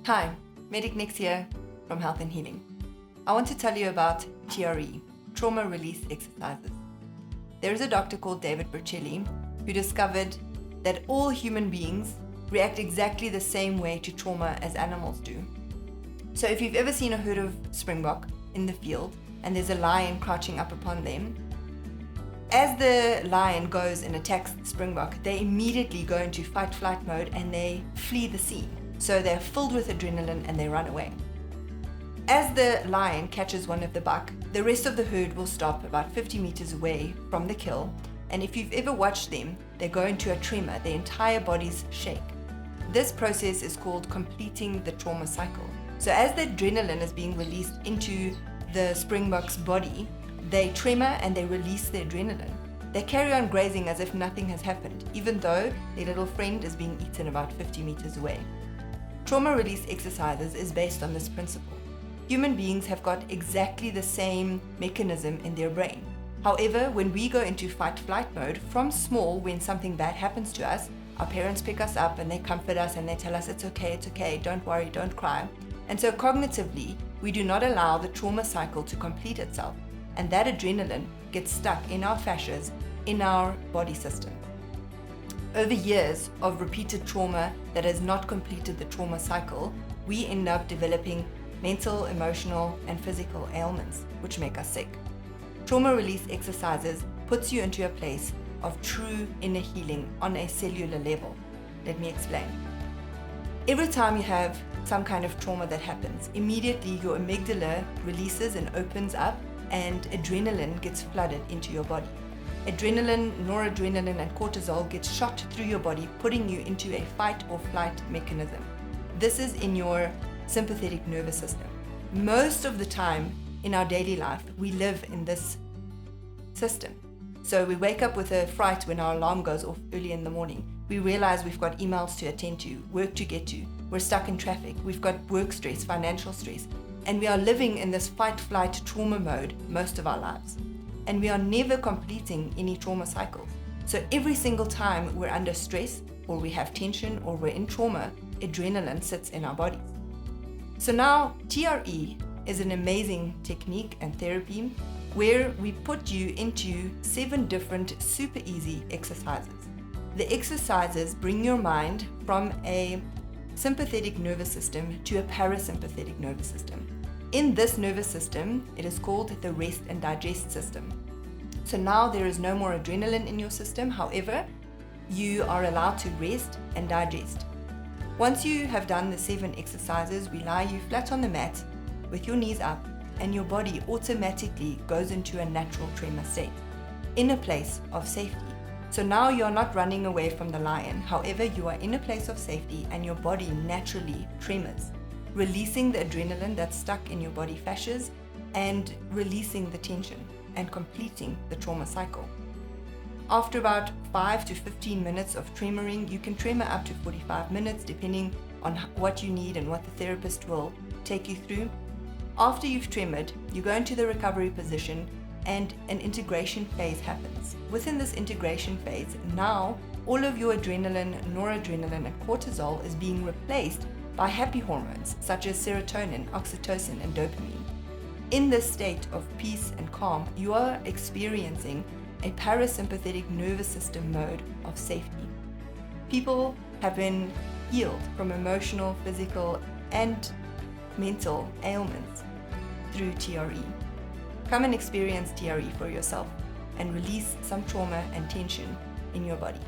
Hi, Medic Nix here from Health and Healing. I want to tell you about TRE, Trauma Release Exercises. There is a doctor called David Berceli who discovered that all human beings react exactly the same way to trauma as animals do. So if you've ever seen a herd of springbok in the field and there's a lion crouching up upon them, as the lion goes and attacks the springbok, they immediately go into fight-flight mode and they flee the scene. So they're filled with adrenaline and they run away. As the lion catches one of the buck, the rest of the herd will stop about 50 meters away from the kill. And if you've ever watched them, they go into a tremor, their entire bodies shake. This process is called completing the trauma cycle. So as the adrenaline is being released into the springbok's body, they tremor and they release the adrenaline. They carry on grazing as if nothing has happened, even though their little friend is being eaten about 50 meters away. Trauma release exercises is based on this principle. Human beings have got exactly the same mechanism in their brain. However, when we go into fight-flight mode, from small, when something bad happens to us, our parents pick us up and they comfort us and they tell us it's okay, don't worry, don't cry. And so cognitively, we do not allow the trauma cycle to complete itself. And that adrenaline gets stuck in our fascias, in our body system. Over years of repeated trauma that has not completed the trauma cycle, we end up developing mental, emotional, and physical ailments, which make us sick. Trauma release exercises puts you into a place of true inner healing on a cellular level. Let me explain. Every time you have some kind of trauma that happens, immediately your amygdala releases and opens up and adrenaline gets flooded into your body. Adrenaline, noradrenaline, and cortisol gets shot through your body, putting you into a fight or flight mechanism. This is in your sympathetic nervous system. Most of the time in our daily life, we live in this system. So we wake up with a fright when our alarm goes off early in the morning. We realize we've got emails to attend to, work to get to, we're stuck in traffic, we've got work stress, financial stress, and we are living in this fight-flight trauma mode most of our lives. And we are never completing any trauma cycles. So every single time we're under stress, or we have tension, or we're in trauma, adrenaline sits in our bodies. So now TRE is an amazing technique and therapy where we put you into 7 different super easy exercises. The exercises bring your mind from a sympathetic nervous system to a parasympathetic nervous system. In this nervous system, it is called the rest and digest system. So now there is no more adrenaline in your system. However, you are allowed to rest and digest. Once you have done the 7 exercises, we lie you flat on the mat with your knees up, and your body automatically goes into a natural tremor state in a place of safety. So now you're not running away from the lion. However, you are in a place of safety and your body naturally tremors, releasing the adrenaline that's stuck in your body fascias and releasing the tension and completing the trauma cycle. After about 5 to 15 minutes of tremoring, you can tremor up to 45 minutes depending on what you need and what the therapist will take you through. After you've tremored, you go into the recovery position and an integration phase happens. Within this integration phase, now all of your adrenaline, noradrenaline, and cortisol is being replaced by happy hormones such as serotonin, oxytocin, and dopamine. In this state of peace and calm, you are experiencing a parasympathetic nervous system mode of safety. People have been healed from emotional, physical, and mental ailments through TRE. Come and experience TRE for yourself and release some trauma and tension in your body.